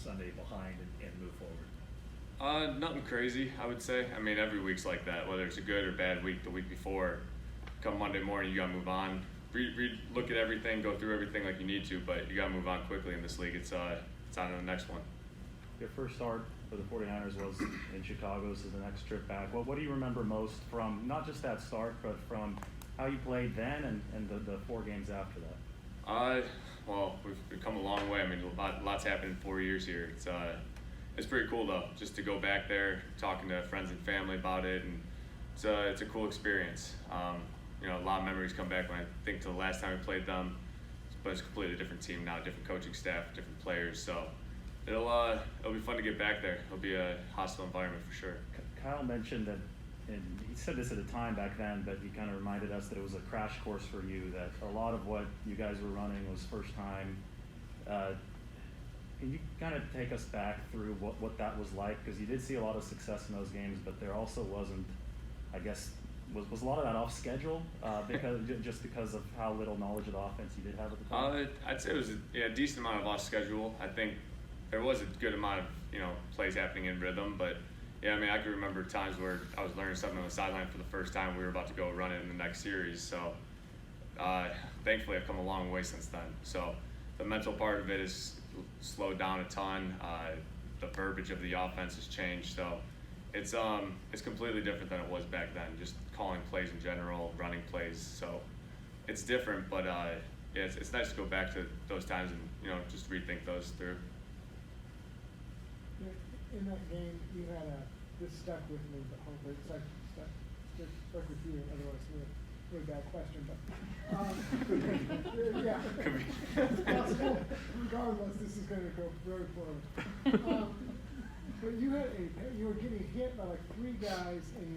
Sunday behind and move forward? Nothing crazy, I would say. I mean, every week's like that, whether it's a good or bad week. The week before, come Monday morning, you gotta move on. Look at everything, go through everything like you need to, but you gotta move on quickly in this league. It's on to the next one. Your first start for the 49ers was in Chicago. This is the next trip back. What do you remember most from not just that start, but from how you played then and the 4 games after that? Well, we've come a long way. I mean, lots happened in 4 years here. It's pretty cool though, just to go back there, talking to friends and family about it, and it's a cool experience. A lot of memories come back when I think to the last time we played them, but it's a completely different team now, different coaching staff, different players. So it'll be fun to get back there. It'll be a hostile environment for sure. Kyle mentioned that, and he said this at a time back then, but he kind of reminded us that it was a crash course for you, that a lot of what you guys were running was first time. Can you kind of take us back through what that was like? Because you did see a lot of success in those games, but there also wasn't, I guess, was a lot of that off schedule because of how little knowledge of the offense you did have at the time? I'd say it was a decent amount of off schedule. I think there was a good amount of plays happening in rhythm, but yeah, I mean, I can remember times where I was learning something on the sideline for the first time. We were about to go run it in the next series, so thankfully I've come a long way since then. So the mental part of it is slowed down a ton. The verbiage of the offense has changed, so it's completely different than it was back then. Just calling plays in general, running plays. So it's different, but yeah, it's nice to go back to those times and just rethink those through. In that game, you had this stuck with me, but hopefully it's stuck with you. Otherwise, it's a really bad question. But yeah, it's possible. Regardless, this is going to go very poorly. But you were getting hit by like 3 guys, and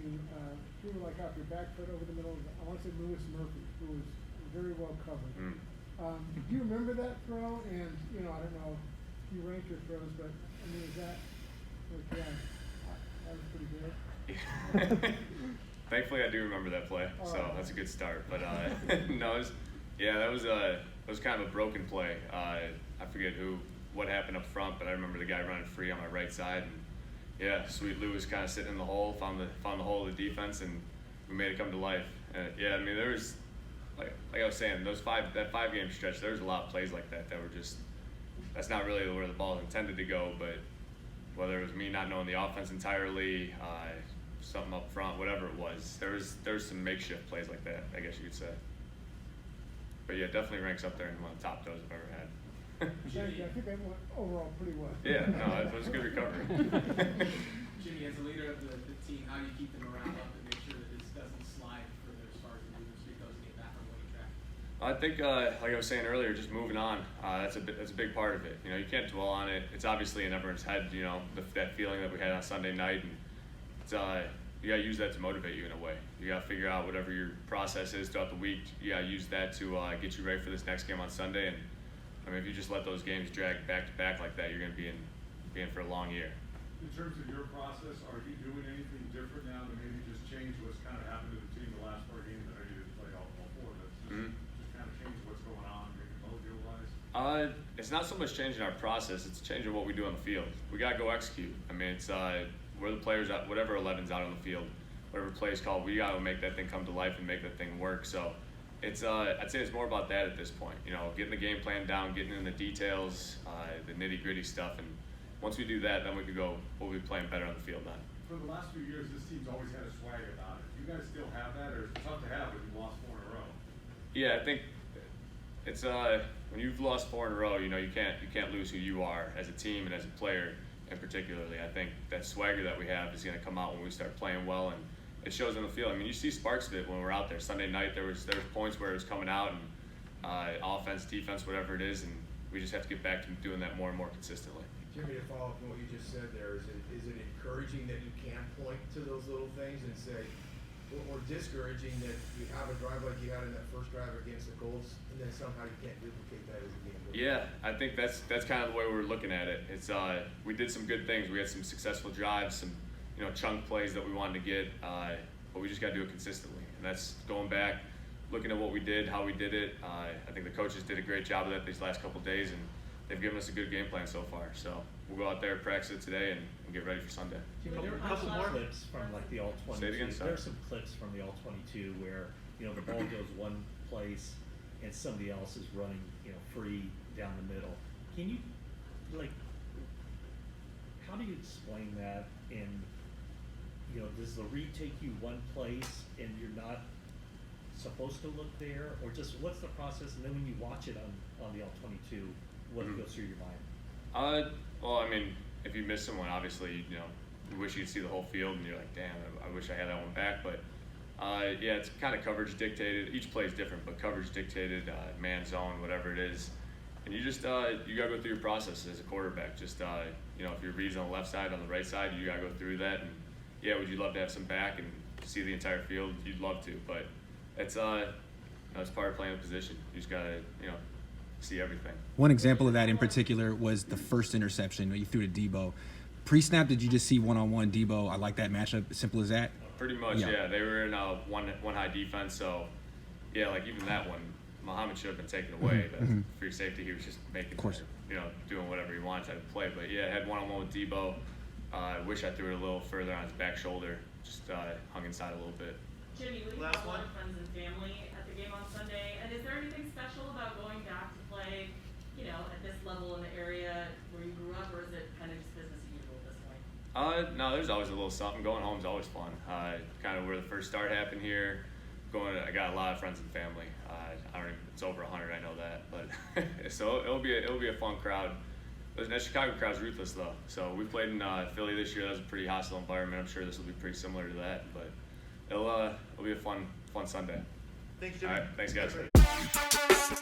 you were like off your back foot over the middle of I want to say Lewis Murphy, who was very well covered. Do you remember that throw? And I don't know if you rank your throws, but I mean, is that that was pretty good. Thankfully, I do remember that play, so that's a good start. But no, that was kind of a broken play. I forget what happened up front, but I remember the guy running free on my right side, and yeah, Sweet Lou was kind of sitting in the hole, found the hole of the defense, and we made it come to life. And yeah, I mean, there was like I was saying, that 5-game stretch, there was a lot of plays like that were just, that's not really where the ball is intended to go, but whether it was me not knowing the offense entirely, something up front, whatever it was, there was some makeshift plays like that, I guess you could say. But yeah, definitely ranks up there in one of the top throws I've ever had. Thank you. I think that went overall pretty well. Yeah, no, it was a good recovery. Jimmy, as the leader of the team, how do you keep them around up and make sure that this doesn't slide further as far as the movement so he doesn't get back on winning track? I think, like I was saying earlier, just moving on. That's a big part of it. You can't dwell on it. It's obviously in everyone's head. That feeling that we had on Sunday night, and it's you gotta use that to motivate you in a way. You gotta figure out whatever your process is throughout the week. You gotta use that to get you ready for this next game on Sunday. And I mean, if you just let those games drag back to back like that, you're gonna be in for a long year. In terms of your process, are you doing anything different now to maybe just change what's kind of happened to the team the last 4 games? I know you didn't play all 4, but just kind of change what's going on, maybe mojo-wise? It's not so much changing our process; it's changing what we do on the field. We gotta go execute. I mean, it's we're the players out, whatever 11's out on the field, whatever play is called, we gotta make that thing come to life and make that thing work. So it's I'd say it's more about that at this point. Getting the game plan down, getting in the details, the nitty-gritty stuff, and once we do that, then we'll be playing better on the field then. For the last few years, this team's always had a swag about it. Do you guys still have that, or it's tough to have when you lost 4 in a row? Yeah, I think it's when you've lost 4 in a row, you can't lose who you are as a team and as a player, and particularly, I think that swagger that we have is going to come out when we start playing well, and it shows on the field. I mean, you see sparks of it when we're out there. Sunday night, there was points where it was coming out, and offense, defense, whatever it is, and we just have to get back to doing that more and more consistently. Jimmy, to follow up on what you just said there, is it encouraging that you can point to those little things and say, or discouraging that you have a drive like you had in that first drive against the Colts, and then somehow you can't duplicate that as a game? Yeah, I think that's kind of the way we're looking at it. It's we did some good things. We had some successful drives, some chunk plays that we wanted to get, but we just got to do it consistently. And that's going back, looking at what we did, how we did it. I think the coaches did a great job of that these last couple of days, and they've given us a good game plan so far. So we'll go out there, practice it today, and get ready for Sunday. Jimmy, there were A couple more clips from like the All-22. Say it again, sorry. There are some clips from the All-22 where, you know, the ball goes one place and somebody else is running, you know, free down the middle. Can you, like, how do you explain that? And, you know, does the read take you one place and you're not supposed to look there? Or just what's the process? And then when you watch it on the All-22, what goes through your mind? Well, I mean, if you miss someone, obviously, you know, you wish you could see the whole field, and you're like, damn, I wish I had that one back. But yeah, it's kind of coverage dictated. Each play is different, but coverage dictated, man, zone, whatever it is. And you just you gotta go through your process as a quarterback. Just you know, if your read's on the left side, on the right side, you gotta go through that. And yeah, would you love to have some back and see the entire field? You'd love to, but it's you know, it's part of playing a position. You just gotta, you know, see everything. One example of that in particular was the first interception that you threw to Deebo. Pre-snap, did you just see one-on-one Deebo? I like that matchup. Simple as that. Pretty much, yeah. They were in one high defense, so yeah, like even that one, Muhammad should have been taken away. But for your safety, he was just making, you know, doing whatever he wanted to play. But yeah, had one-on-one with Deebo. I wish I threw it a little further on his back shoulder. Just hung inside a little bit. Jimmy, we have a lot of friends and family at the game on Sunday, and is there anything special about going back to play, you know, at this level in the area where you grew up, or is it kind of just business as usual at this point? No, there's always a little something. Going home's always fun. Kind of where the first start happened here. I got a lot of friends and family. I don't even, it's over 100, I know that, but so it'll be a fun crowd. That Chicago crowd's ruthless though. So we played in Philly this year. That was a pretty hostile environment. I'm sure this will be pretty similar to that, but it'll be a fun Sunday. Thanks, Jimmy. All right, thanks guys.